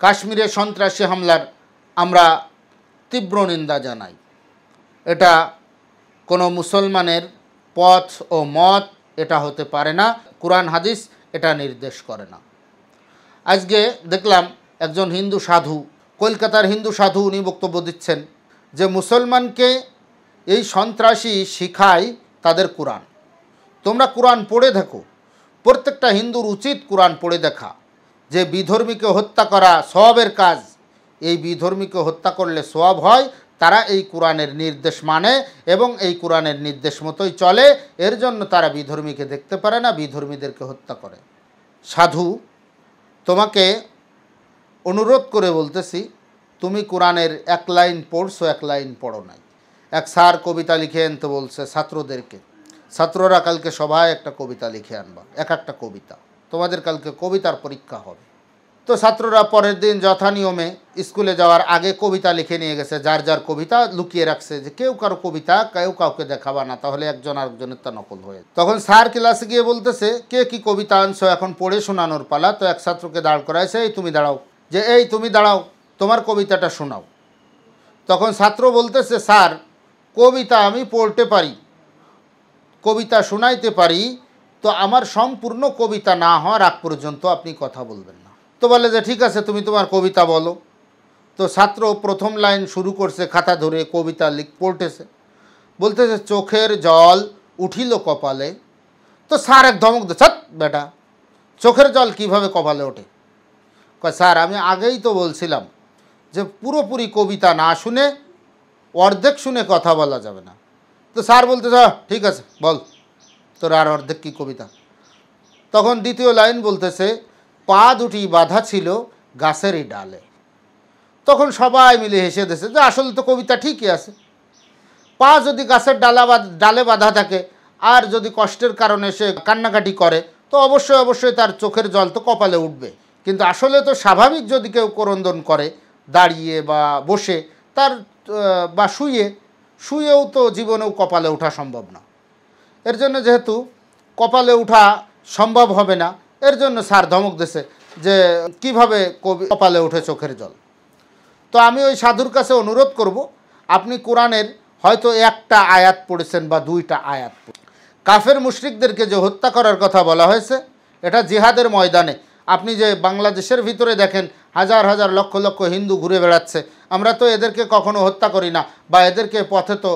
কাশ্মীরে সন্ত্রাসী হামলার আমরা তীব্র নিন্দা জানাই। এটা কোনো মুসলমানের পথ ও মত এটা হতে পারে না, কুরআন হাদিস এটা নির্দেশ করে না। আজকে দেখলাম একজন হিন্দু সাধু, কলকাতার হিন্দু সাধু, উনি বক্তব্য দিচ্ছেন যে মুসলমানকে এই সন্ত্রাসী শিখায় তাদের কোরআন। তোমরা কোরআন পড়ে দেখো, প্রত্যেকটা হিন্দুর উচিত কোরআন পড়ে দেখা, যে বিধর্মীকে হত্যা করা সওয়াবের কাজ, এই বিধর্মীকে হত্যা করলে সওয়াব হয়। তারা এই কোরআনের নির্দেশ মানে এবং এই কোরআনের নির্দেশ মতোই চলে, এর জন্য তারা বিধর্মীকে দেখতে পারে না, বিধর্মীদেরকে হত্যা করে। সাধু, তোমাকে অনুরোধ করে বলতেছি, তুমি কোরআনের এক লাইন পড়ছো, এক লাইন পড়ো নাই। এক স্যার কবিতা লিখে আনতে বলছে ছাত্রদেরকে, ছাত্ররা কালকে সবাই একটা কবিতা লিখে আনবা, এক একটা কবিতা, তোমাদের কালকে কবিতার পরীক্ষা হবে। তো ছাত্ররা পরের দিন যথানিয়মে স্কুলে যাওয়ার আগে কবিতা লিখে নিয়ে গেছে, যার যার কবিতা লুকিয়ে রাখছে, যে কেউ কারো কবিতা কেউ কাউকে দেখাবা না, তাহলে একজন আরেকজনের তা নকল হয়ে। তখন স্যার ক্লাসে গিয়ে বলতেছে, কে কি কবিতা আনছো এখন পড়ে শোনানোর পালা। তো এক ছাত্রকে দাঁড় করাইছে, এই তুমি দাঁড়াও, যে এই তুমি দাঁড়াও, তোমার কবিতাটা শোনাও। তখন ছাত্র বলতেছে, স্যার কবিতা আমি পড়তে পারি, কবিতা শোনাইতে পারি, তো আমার সম্পূর্ণ কবিতা না হওয়ার আগ পর্যন্ত আপনি কথা বলবেন না। তো বলে যে ঠিক আছে, তুমি তোমার কবিতা বলো। তো ছাত্র প্রথম লাইন শুরু করছে, খাতা ধরে কবিতা পড়তেছে, বলতেছে চোখের জল উঠিল কপালে। তো স্যার এক ধমক দে, ছাত বেটা, চোখের জল কিভাবে কপালে ওঠে? কয় স্যার আমি আগেই তো বলছিলাম যে পুরোপুরি কবিতা না শুনে, অর্ধেক শুনে কথা বলা যাবে না। তো স্যার বলতেছে ঠিক আছে বল, তোর আর অর্ধেক কী কবিতা? তখন দ্বিতীয় লাইন বলতেছে, পা দুটি বাঁধা ছিল গাছেরই ডালে। তখন সবাই মিলে হেসে দিয়েছে যে আসলে তো কবিতা ঠিকই আছে, পা যদি গাছের ডালে বাঁধা থাকে আর যদি কষ্টের কারণে সে কান্নাকাটি করে, তো অবশ্যই অবশ্যই তার চোখের জল তো কপালে উঠবে। কিন্তু আসলে তো স্বাভাবিক যদি কেউ ক্রন্দন করে দাঁড়িয়ে বা বসে, তার বা শুয়েও তো জীবনেও কপালে ওঠা সম্ভব না। এর জন্য যেহেতু কপালে ওঠা সম্ভব হবে না, এর জন্য স্যার ধমক দিয়েছে যে কিভাবে কপালে ওঠে চোখের জল। তো আমি ওই সাধুর কাছে অনুরোধ করব, আপনি কোরআনের হয়তো একটা আয়াত পড়েছেন বা দুইটা আয়াত। কাফের মুশরিকদেরকে যে হত্যা করার কথা বলা হয়েছে, এটা জিহাদের ময়দানে। আপনি যে বাংলাদেশের ভিতরে দেখেন হাজার হাজার লক্ষ লক্ষ হিন্দু ঘুরে বেড়াচ্ছে, আমরা তো এদেরকে কখনো হত্যা করি না, বা এদেরকে পথে তো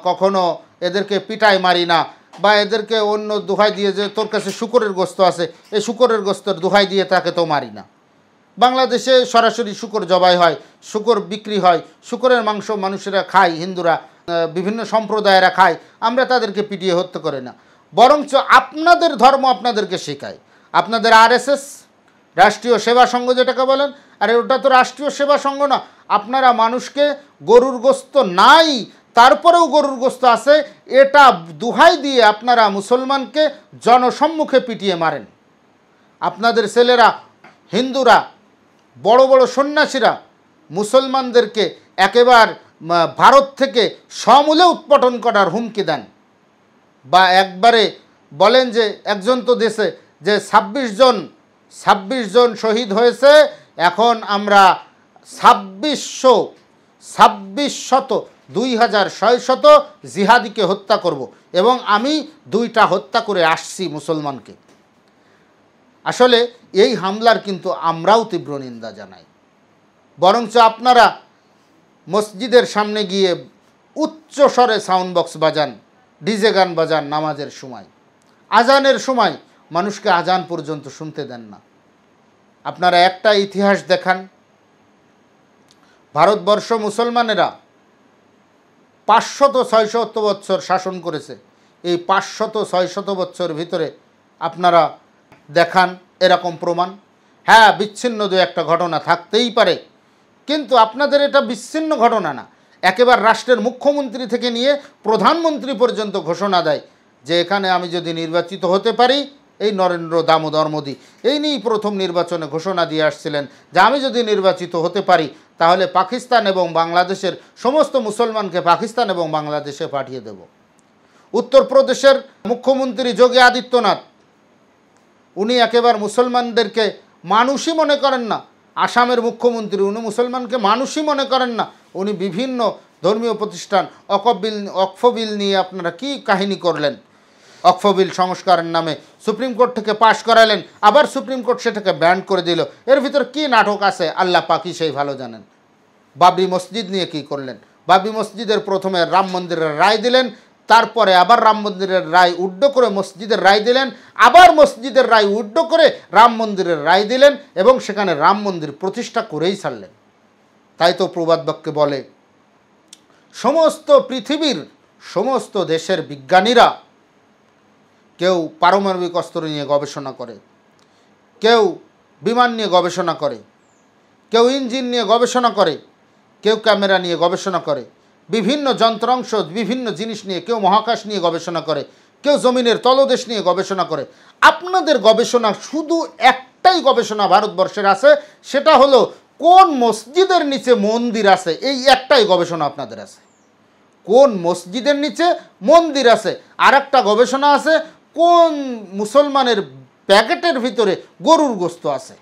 কখনো এদেরকে পিটাই মারি না, বা এদেরকে অন্য দোহাই দিয়ে যে তোর কাছে শুকরের গোস্ত আছে, এই শুকরের গোস্তের দোহাই দিয়ে তাকে তো মারি না। বাংলাদেশে সরাসরি শুকর জবাই হয়, শুকর বিক্রি হয়, শুকরের মাংস মানুষেরা খায়, হিন্দুরা বিভিন্ন সম্প্রদায়েরা খায়, আমরা তাদেরকে পিটিয়ে হত্যা করে না। বরঞ্চ আপনাদের ধর্ম আপনাদেরকে শেখায়, আপনাদের আরএসএস রাষ্ট্রীয় সেবা সংঘ যেটাকে বলেন, আরে ওটা তো রাষ্ট্রীয় সেবা সংঘ না। আপনারা মানুষকে গরুর গোস্ত নাই, তারপরেও গরুর গোস্ত আছে, এটা দোহাই দিয়ে আপনারা মুসলমানকে জনসম্মুখে পিটিয়ে মারেন। আপনাদের ছেলেরা হিন্দুরা, বড় বড় সন্ন্যাসীরা মুসলমানদেরকে একেবারে ভারত থেকে সমূলে উৎপাটন করার হুমকি দেন, বা একবারে বলেন যে একজন তো দেশে যে ২৬ জন শহীদ হয়েছে, এখন আমরা ২,৬০০ জিহাদিকে হত্যা করব, এবং আমি ২টা হত্যা করে আসছি মুসলমানকে। আসলে এই হামলার কিন্তু আমরাও তীব্র নিন্দা জানাই। বরঞ্চ আপনারা মসজিদের সামনে গিয়ে উচ্চ স্বরে সাউন্ড বক্স বাজান, ডিজে গান বাজান নামাজের সময়, আজানের সময় মানুষকে আজান পর্যন্ত শুনতে দেন না। আপনারা একটা ইতিহাস দেখান, ভারতবর্ষ মুসলমানেরা ৫০০-৬০০ বছর শাসন করেছে, এই ৫০০-৬০০ বছর ভিতরে আপনারা দেখান এরকম প্রমাণ। হ্যাঁ, বিচ্ছিন্ন দু একটা ঘটনা থাকতেই পারে, কিন্তু আপনাদের এটা বিচ্ছিন্ন ঘটনা না, একেবারে রাষ্ট্রের মুখ্যমন্ত্রী থেকে নিয়ে প্রধানমন্ত্রী পর্যন্ত ঘোষণা দেয় যে এখানে আমি যদি নির্বাচিত হতে পারি, এই নরেন্দ্র দামোদর মোদী এই নিয়েই প্রথম নির্বাচনে ঘোষণা দিয়ে আসছিলেন যে আমি যদি নির্বাচিত হতে পারি তাহলে পাকিস্তান এবং বাংলাদেশের সমস্ত মুসলমানকে পাকিস্তান এবং বাংলাদেশে পাঠিয়ে দেব। উত্তরপ্রদেশের মুখ্যমন্ত্রী যোগী আদিত্যনাথ, উনি একেবারে মুসলমানদেরকে মানুষই মনে করেন না, আসামের মুখ্যমন্ত্রী, উনি মুসলমানকে মানুষই মনে করেন না, উনি বিভিন্ন ধর্মীয় প্রতিষ্ঠান অক্ফ বিল নিয়ে আপনারা কি কাহিনী করলেন। অক্ফ বিল সংস্কারের নামে সুপ্রিম কোর্ট থেকে পাশ করালেন, আবার সুপ্রিম কোর্ট সেটাকে ব্যান করে দিল। এর ভিতর কি নাটক আছে আল্লাহ পাকই সেই ভালো জানেন। বাবরি মসজিদ নিয়ে কি করলেন? বাবরি মসজিদের প্রথমে রাম মন্দিরের রায় দিলেন, তারপরে আবার রাম মন্দিরের রায় উড্ড করে মসজিদের রায় দিলেন, আবার মসজিদের রায় উড্ড করে রাম মন্দিরের রায় দিলেন, এবং সেখানে রাম মন্দির প্রতিষ্ঠা করেই ছাড়লেন। তাই তো প্রবাদ বাক্যে বলে, সমস্ত পৃথিবীর সমস্ত দেশের বিজ্ঞানীরা কেউ পারমাণবিক অস্ত্র নিয়ে গবেষণা করে, কেউ বিমান নিয়ে গবেষণা করে, কেউ ইঞ্জিন নিয়ে গবেষণা করে, কেউ ক্যামেরা নিয়ে গবেষণা করে, বিভিন্ন যন্ত্রাংশ বিভিন্ন জিনিস নিয়ে, কেউ মহাকাশ নিয়ে গবেষণা করে, কেউ জমিনের তলদেশ নিয়ে গবেষণা করে। আপনাদের গবেষণা শুধু একটাই গবেষণা ভারতবর্ষের আছে, সেটা হলো কোন মসজিদের নিচে মন্দির আছে। এই একটাই গবেষণা আপনাদের আছে, কোন মসজিদের নিচে মন্দির আছে। আর একটা গবেষণা আছে কোন মুসলমানের প্যাকেটের ভিতরে গরুর গোস্ত আছে।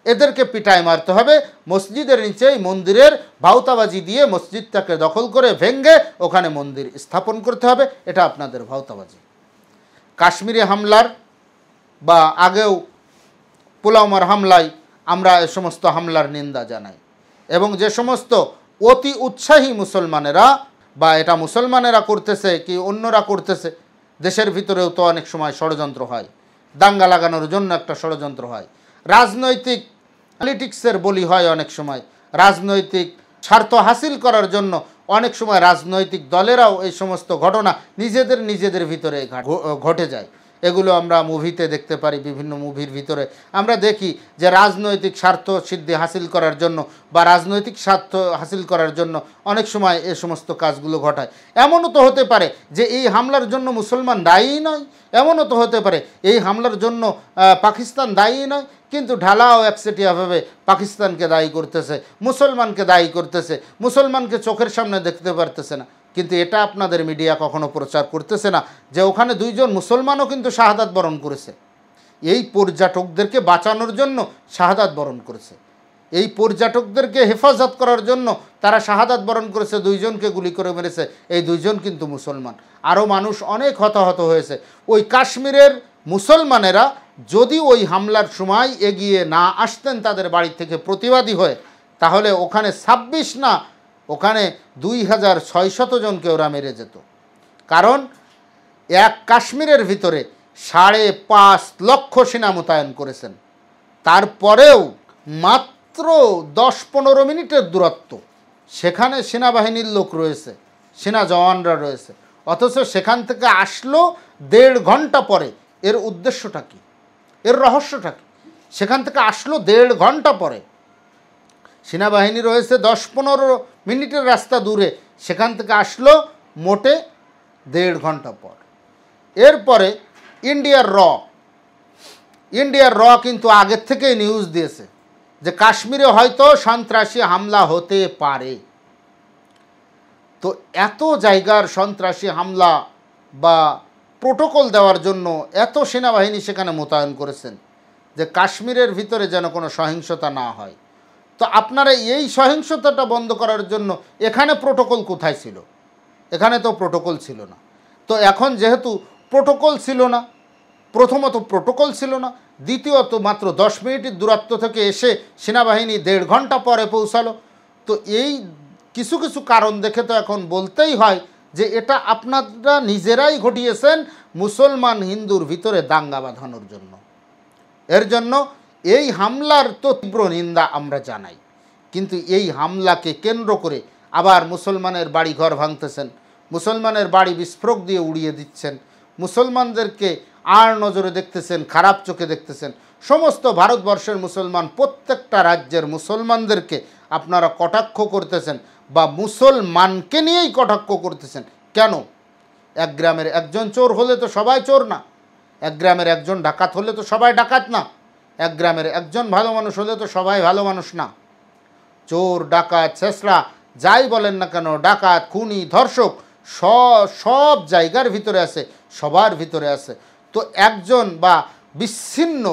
এদেরকে পিটায় মারতে হবে, মসজিদের নিচেই মন্দিরের ভাওতাবাজি দিয়ে মসজিদটাকে দখল করে ভেঙ্গে ওখানে মন্দির স্থাপন করতে হবে। এটা আপনাদের ভাওতাবাজি। কাশ্মীরে হামলার বা আগেও পুলওয়ামার হামলায় আমরা এ সমস্ত হামলার নিন্দা জানাই, এবং যে সমস্ত অতি উৎসাহী মুসলমানেরা, বা এটা মুসলমানেরা করতেছে কি অন্যরা করতেছে, দেশের ভিতরেও তো অনেক সময় ষড়যন্ত্র হয়, দাঙ্গা লাগানোর জন্য একটা ষড়যন্ত্র হয়, রাজনৈতিক পলিটিক্সের বলি হয়, অনেক সময় রাজনৈতিক স্বার্থ হাসিল করার জন্য অনেক সময় রাজনৈতিক দলেরাও এই সমস্ত ঘটনা নিজেদের ভিতরে ঘটে যায়। এগুলো আমরা মুভিতে দেখতে পারি, বিভিন্ন মুভির ভিতরে আমরা দেখি যে রাজনৈতিক স্বার্থ সিদ্ধি হাসিল করার জন্য বা রাজনৈতিক স্বার্থ হাসিল করার জন্য অনেক সময় এ সমস্ত কাজগুলো ঘটায়। এমনও তো হতে পারে যে এই হামলার জন্য মুসলমান দায়ী নয়, এমনও তো হতে পারে এই হামলার জন্য পাকিস্তান দায়ী নয়, কিন্তু ঢালাও একচেটিয়াভাবে পাকিস্তানকে দায়ী করতেছে, মুসলমানকে দায়ী করতেছে, মুসলমানকে চোখের সামনে দেখতে পারতেছে না। কিন্তু এটা আপনাদের মিডিয়া কখনো প্রচার করতেছে না যে ওখানে দুইজন মুসলমানও কিন্তু শাহাদাত বরণ করেছে। এই পর্যটকদেরকে বাঁচানোর জন্য শাহাদাত বরণ করেছে, এই পর্যটকদেরকে হেফাজত করার জন্য তারা শাহাদাত বরণ করেছে, দুইজনকে গুলি করে মেরেছে। এই দুইজন কিন্তু মুসলমান, আরও মানুষ অনেক হতাহত হয়েছে। ওই কাশ্মীরের মুসলমানেরা যদি ওই হামলার সময় এগিয়ে না আসতেন তাদের বাড়ি থেকে প্রতিবাদী হয়ে, তাহলে ওখানে 26 না, ওখানে 2600 জনকে ওরা মেরে যেত। কারণ এক কাশ্মীরের ভিতরে 5.5 লক্ষ সেনা মোতায়েন করেছেন, তারপরেও মাত্র 10-15 মিনিটের দূরত্ব, সেখানে সেনাবাহিনীর লোক রয়েছে, সেনা জওয়ানরা রয়েছে, অথচ সেখান থেকে আসলো 1.5 ঘন্টা পরে। এর উদ্দেশ্যটা কি, এর রহস্যটা কি? সেখান থেকে আসলো 1.5 ঘন্টা পরে, সেনাবাহিনী রয়েছে 10-15 মিনিটের রাস্তা দূরে, সেখান থেকে আসলো মোটে 1.5 ঘন্টা পর। এরপরে ইন্ডিয়ার র কিন্তু আগের থেকেই নিউজ দিয়েছে যে কাশ্মীরে হয়তো সন্ত্রাসী হামলা হতে পারে। তো এত জায়গার সন্ত্রাসী হামলা বা প্রোটোকল দেওয়ার জন্য এত সেনাবাহিনী সেখানে মোতায়েন করেছেন যে কাশ্মীরের ভিতরে যেন কোনো সহিংসতা না হয়। তো আপনারা এই সহিংসতাটা বন্ধ করার জন্য এখানে প্রোটোকল কোথায় ছিল? এখানে তো প্রোটোকল ছিল না। তো এখন যেহেতু প্রোটোকল ছিল না, প্রথমত প্রোটোকল ছিল না, দ্বিতীয়ত মাত্র 10 মিনিটের দূরত্ব থেকে এসে সেনাবাহিনী 1.5 ঘন্টা পরে পৌঁছালো। তো এই কিছু কিছু কারণ দেখে তো এখন বলতেই হয় যে এটা আপনারা নিজেরাই ঘটিয়েছেন মুসলমান হিন্দুর ভিতরে দাঙ্গা বাঁধানোর জন্য। এর জন্য এই হামলার তো তীব্র নিন্দা আমরা জানাই, কিন্তু এই হামলাকে কেন্দ্র করে আবার মুসলমানের বাড়িঘর ভাঙতেছেন, মুসলমানের বাড়ি বিস্ফোরক দিয়ে উড়িয়ে দিচ্ছেন, মুসলমানদেরকে আর নজরে দেখতেছেন, খারাপ চোখে দেখতেছেন। সমস্ত ভারতবর্ষের মুসলমান, প্রত্যেকটা রাজ্যের মুসলমানদেরকে আপনারা কটাক্ষ করতেছেন বা মুসলমানকে নিয়েই কটাক্ষ করতেছেন। কেন? এক গ্রামের একজন চোর হলে তো সবাই চোর না, এক গ্রামের একজন ডাকাত হলে তো সবাই ডাকাত না, এক গ্রামের একজন ভালো মানুষ হলে তো সবাই ভালো মানুষ না। চোর, ডাকাত, ছেঁচড়া যাই বলেন না কেন, ডাকাত, খুনি, ধর্ষক সব জায়গার ভিতরে আছে, সবার ভিতরে আছে। তো একজন বা বিচ্ছিন্ন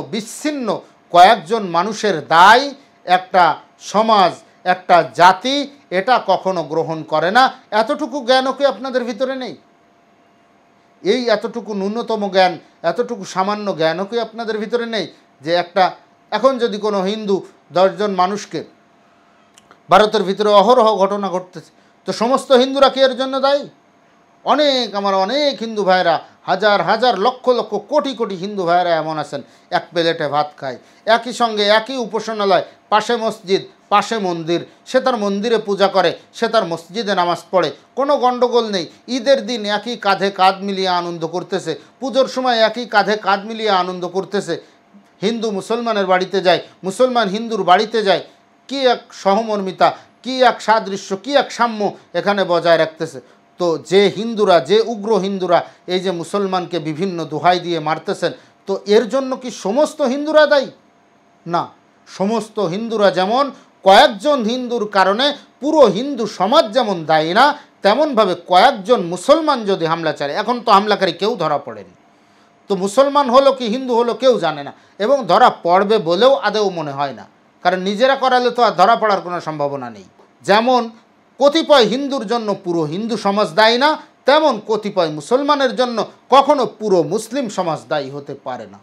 কয়েকজন মানুষের দায় একটা সমাজ, একটা জাতি এটা কখনো গ্রহণ করে না। এতটুকু জ্ঞানও কি আপনাদের ভিতরে নেই? এই এতটুকু ন্যূনতম জ্ঞান, এতটুকু সামান্য জ্ঞানও কি আপনাদের ভিতরে নেই যে একটা, এখন যদি কোনো হিন্দু 10 জন মানুষকে, ভারতের ভিতরে অহরহ ঘটনা ঘটতেছে, তো সমস্ত হিন্দুরা কি এর জন্য দায়ী? আমার অনেক হিন্দু ভাইরা, হাজার হাজার লক্ষ লক্ষ কোটি কোটি হিন্দু ভাইরা এমন আছেন, এক প্লেটে ভাত খায়, একই সঙ্গে একই উপাসনালয়, পাশে মসজিদ, পাশে মন্দির, সে তার মন্দিরে পূজা করে, সে তার মসজিদে নামাজ পড়ে, কোনো গণ্ডগোল নেই। ঈদের দিন একই কাঁধে কাঁধ মিলিয়ে আনন্দ করতেছে, পুজোর সময় একই কাঁধে কাঁধ মিলিয়ে আনন্দ করতেছে। হিন্দু মুসলমানের বাড়িতে যায়, মুসলমান হিন্দুর বাড়িতে যায়, কি এক সহমর্মিতা, কি এক সাদৃশ্য, কি এক সাম্য এখানে বজায় রাখতেছে। তো যে হিন্দুরা, যে উগ্র হিন্দুরা এই যে মুসলমানকে বিভিন্ন দোহাই দিয়ে মারতেছেন, তো এর জন্য কি সমস্ত হিন্দুরা দায়ী? না, সমস্ত হিন্দুরা যেমন কয়েকজন হিন্দুর কারণে পুরো হিন্দু সমাজ যেমন দায়ী না, তেমনভাবে কয়েকজন মুসলমান যদি হামলা চালায়, এখন তো হামলাকারী কেউ ধরা পড়েনি, তো মুসলমান হলো কি হিন্দু হলো কেউ জানে না, এবং ধরা পড়বে বলেও আদৌ মনে হয় না, কারণ নিজেরা করালে তো আর ধরা পড়ার কোনো সম্ভাবনা নেই। যেমন কতিপয় হিন্দুর জন্য পুরো হিন্দু সমাজ দায়ী না, তেমন কতিপয় মুসলমানের জন্য কখনো পুরো মুসলিম সমাজ দায়ী হতে পারে না।